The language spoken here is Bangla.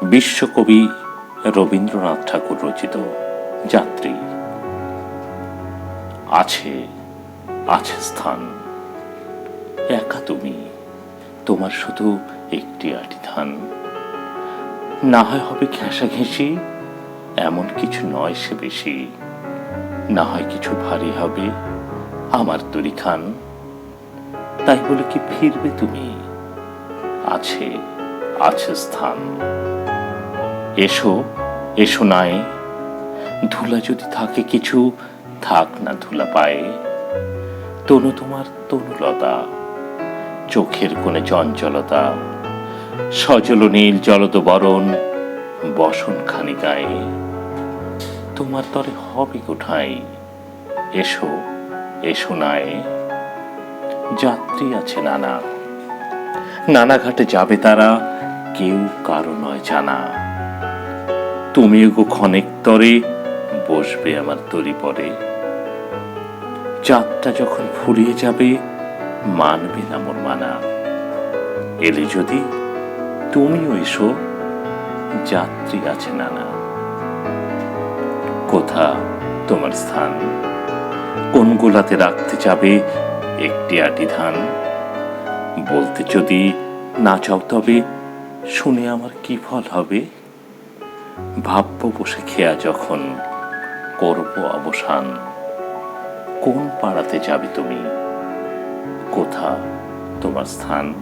বিশ্বকবি রবীন্দ্রনাথ ঠাকুর রচিত যাত্রী। আছে আছে স্থান, একা তুমি, তোমার শুধু একটি আটি ধান। না হয় হবে ঘেঁষাঘেঁষি, এমন কিছু নয় সে বেশি। না হয় কিছু ভারী হবে আমার তরি খান। তাই বলে কি ফিরবে তুমি? আছে আছে স্থান। এসো এসো নাই, ধুলা যদি থাকে কিছু, থাক না ধুলা পায়ে। তনু তোমার তনুলতা, চোখের কোণে চঞ্চলতা, সজল নীল জলদ বরণ, বসন খানি গায়ে। তোমার তরে হবে কোঠায়, এসো এসো নাই। যাত্রী আছে নানা, নানা ঘাটে যাবে তারা, কেউ কারো নয় জানা। তুমি গো ক্ষণেক তরে বসবে আমার তরি পরে। যাত্রা যখন ফুরিয়ে যাবে, মানবে না মোর মানা। এলে যদি তুমিও এসো, যাত্রী আছে নানা। কোথা তোমার স্থান? কোন গোলাতে রাখতে যাবে একটি আটি ধান? বলতে যদি না চাও তবে শুনে আমার কি ফল হবে? ভাবব বসে খেয়া যখন করব অবসান। কোন পাড়াতে যাবে তুমি? কোথা তোমার স্থান?